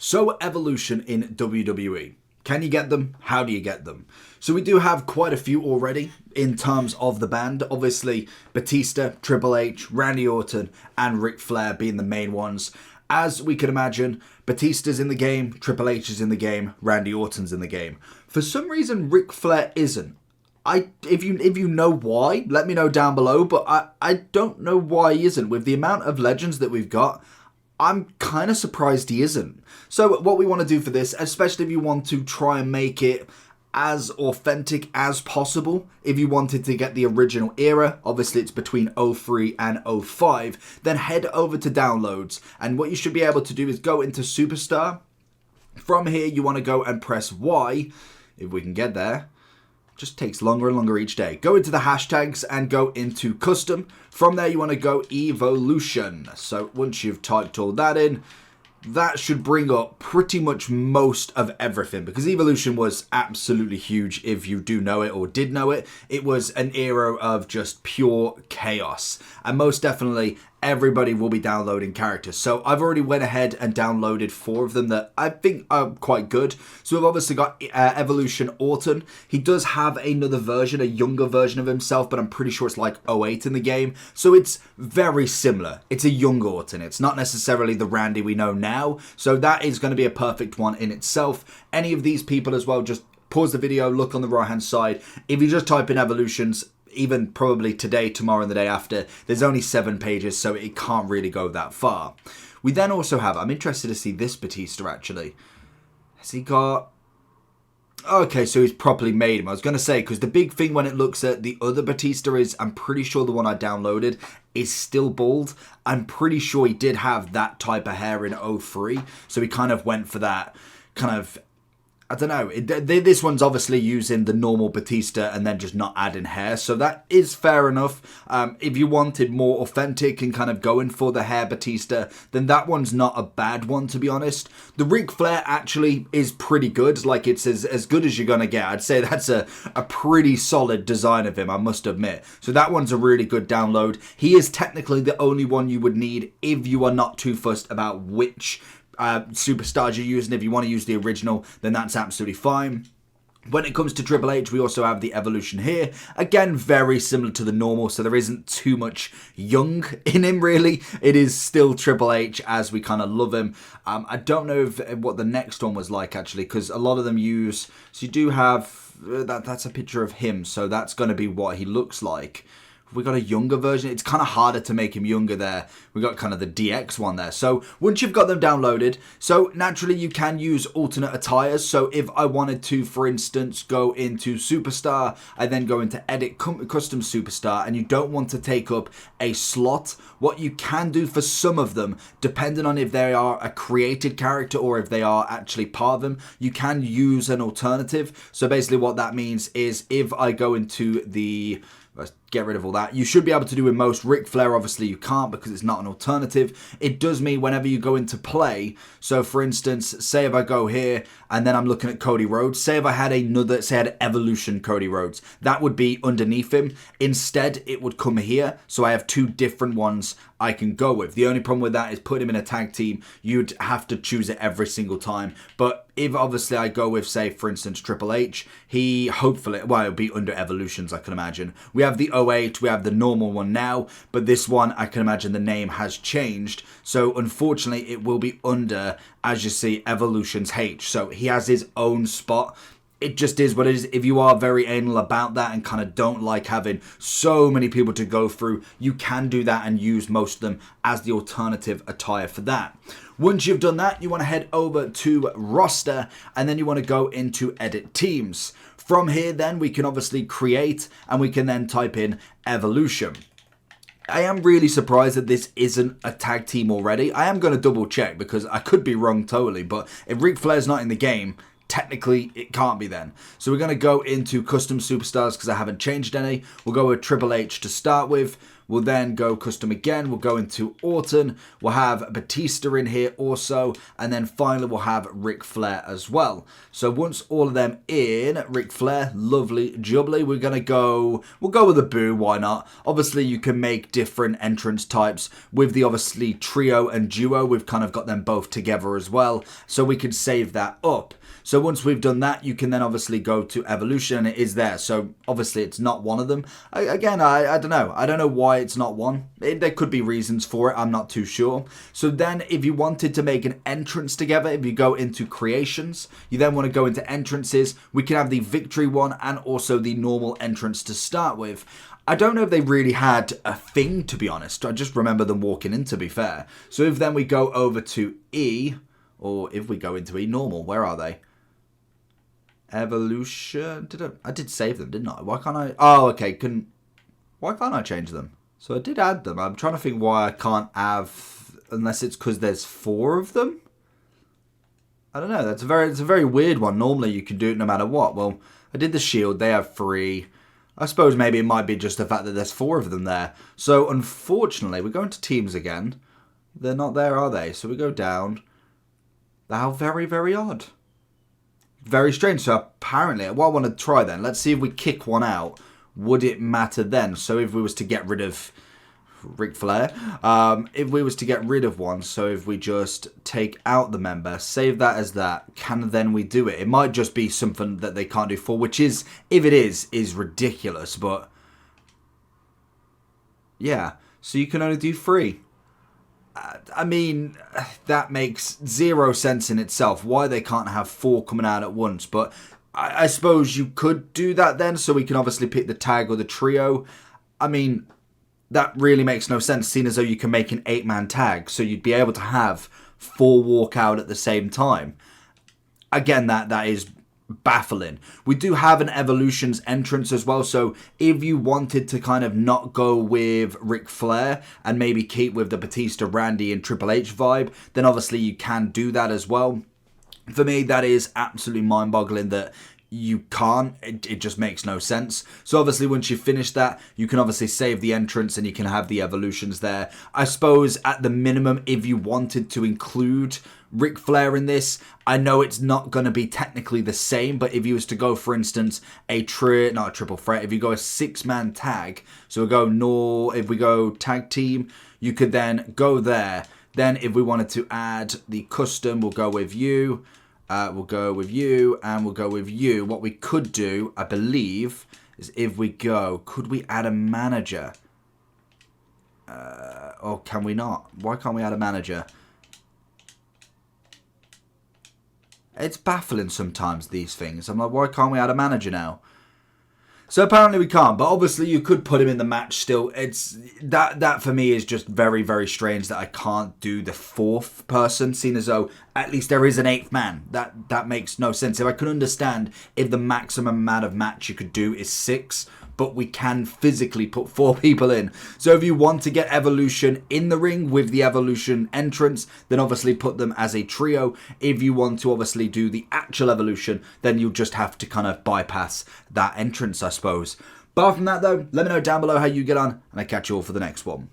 So evolution in WWE. Can you get them? How do you get them? So we do have quite a few already in terms of the band. Obviously, Batista, Triple H, Randy Orton, and Ric Flair being the main ones. As we can imagine, Batista's in the game, Triple H is in the game, Randy Orton's in the game. For some reason, Ric Flair isn't. If you know why, let me know down below, but I don't know why he isn't. With the amount of legends that we've got, I'm kind of surprised he isn't. So what we want to do for this, especially if you want to try and make it as authentic as possible, if you wanted to get the original era, obviously it's between 03 and 05, then head over to downloads. And what you should be able to do is go into Superstar. From here, you want to go and press Y, if we can get there. Just takes longer and longer each day. Go into the hashtags and go into custom. From there, you want to go evolution. So once you've typed all that in, that should bring up pretty much most of everything, because evolution was absolutely huge. If you do know it or did know it, it was an era of just pure chaos, and most definitely everybody will be downloading characters. So I've already went ahead and downloaded 4 of them that I think are quite good. So we've obviously got Evolution Orton. He does have another version, a younger version of himself, but I'm pretty sure it's like 08 in the game. So it's very similar. It's a young Orton. It's not necessarily the Randy we know now. So that is going to be a perfect one in itself. Any of these people as well, just pause the video, look on the right hand side. If you just type in Evolutions, even probably today, tomorrow, and the day after, there's only 7 pages, so it can't really go that far. We then also have, I'm interested to see this Batista actually. Has he got... Okay, so he's properly made him. I was going to say, because the big thing when it looks at the other Batista is, I'm pretty sure the one I downloaded is still bald. I'm pretty sure he did have that type of hair in 03, so he kind of went for that kind of... I don't know, this one's obviously using the normal Batista and then just not adding hair, so that is fair enough. If you wanted more authentic and kind of going for the hair Batista, then that one's not a bad one, to be honest. The Ric Flair actually is pretty good, like it's as good as you're going to get. I'd say that's a pretty solid design of him, I must admit. So that one's a really good download. He is technically the only one you would need if you are not too fussed about which superstars you're using. If you want to use the original, then that's absolutely fine. When it comes to Triple H, we also have the Evolution here. Again, very similar to the normal, so there isn't too much young in him, really. It is still Triple H as we kind of love him. I don't know what the next one was like, actually, because a lot of them use... So you do have... that's a picture of him, so that's going to be what he looks like. We got a younger version. It's kind of harder to make him younger there. We got kind of the DX one there. So once you've got them downloaded, so naturally you can use alternate attires. So if I wanted to, for instance, go into Superstar, I then go into Edit Custom Superstar, and you don't want to take up a slot, what you can do for some of them, depending on if they are a created character or if they are actually part of them, you can use an alternative. So basically what that means is if I go into the... Let's get rid of all that. You should be able to do with most. Ric Flair, obviously, you can't because it's not an alternative. It does mean whenever you go into play, so for instance, say if I go here and then I'm looking at Cody Rhodes, say if I had another, say I had Evolution Cody Rhodes, that would be underneath him. Instead, it would come here, so I have 2 different ones I can go with. The only problem with that is put him in a tag team, you'd have to choose it every single time. But if obviously I go with, say, for instance, Triple H, he hopefully, well, it'll be under Evolutions, I can imagine. We have the 08, we have the normal one now, but this one, I can imagine the name has changed. So unfortunately, it will be under, as you see, Evolutions H. So he has his own spot. It just is what it is. If you are very anal about that and kind of don't like having so many people to go through, you can do that and use most of them as the alternative attire for that. Once you've done that, you want to head over to roster, and then you want to go into edit teams. From here, then we can obviously create, and we can then type in evolution. I am really surprised that this isn't a tag team already. I am going to double check because I could be wrong totally, but if Ric Flair's not in the game, technically it can't be then. So we're going to go into custom superstars because I haven't changed any. We'll go with Triple H to start with. We'll then go custom again. We'll go into Orton. We'll have Batista in here also. And then finally we'll have Ric Flair as well. So once all of them in, Ric Flair, lovely jubbly. We'll go with a Boo, why not? Obviously you can make different entrance types with the obviously trio and duo. We've kind of got them both together as well. So we can save that up. So once we've done that, you can then obviously go to Evolution and it is there. So obviously it's not one of them. I don't know. I don't know why it's not one. There could be reasons for it. I'm not too sure. So then if you wanted to make an entrance together, if you go into creations, you then want to go into entrances. We can have the victory one and also the normal entrance to start with. I don't know if they really had a thing, to be honest. I just remember them walking in, to be fair. So if then we go over to E, or if we go into E, normal, where are they? Evolution. I did save them, didn't I? Why can't I? Oh, okay. Why can't I change them? So I did add them. I'm trying to think why I can't have, unless it's because there's 4 of them. I don't know. It's a very weird one. Normally you can do it no matter what. Well, I did the Shield. They have 3. I suppose maybe it might be just the fact that there's 4 of them there. So unfortunately, we're going to teams again. They're not there, are they? So we go down. How very, very odd. Very strange. So apparently, what I want to try then, let's see if we kick one out. Would it matter then? So if we was to get rid of Ric Flair, if we was to get rid of one, so if we just take out the member, save that as that, can then we do it? It might just be something that they can't do for, which is, if it is ridiculous, but yeah. So you can only do 3. I mean, that makes 0 sense in itself. Why they can't have 4 coming out at once. But I suppose you could do that then. So we can obviously pick the tag or the trio. I mean, that really makes no sense. Seeing as though you can make an 8-man tag. So you'd be able to have 4 walk out at the same time. Again, that is baffling. We do have an Evolutions entrance as well, so if you wanted to kind of not go with Ric Flair and maybe keep with the Batista, Randy and Triple H vibe, then obviously you can do that as well. For me, that is absolutely mind-boggling that you can't. It just makes no sense. So obviously once you finish that, you can obviously save the entrance and you can have the Evolutions there. I suppose at the minimum, if you wanted to include Ric Flair in this, I know it's not going to be technically the same, but if you was to go, for instance, not a triple threat, if you go a 6-man tag, so if we go tag team, you could then go there. Then if we wanted to add the custom, we'll go with you. We'll go with you, and we'll go with you. What we could do, I believe, is if we go, could we add a manager? Or can we not? Why can't we add a manager? It's baffling sometimes, these things. I'm like, why can't we add a manager now? So apparently we can't, but obviously you could put him in the match still. It's that for me is just very, very strange that I can't do the 4th person, seeing as though at least there is an 8th man. That makes no sense. If I could understand if the maximum amount of match you could do is 6, but we can physically put 4 people in. So if you want to get Evolution in the ring with the Evolution entrance, then obviously put them as a trio. If you want to obviously do the actual Evolution, then you'll just have to kind of bypass that entrance, I suppose. But apart from that though, let me know down below how you get on, and I'll catch you all for the next one.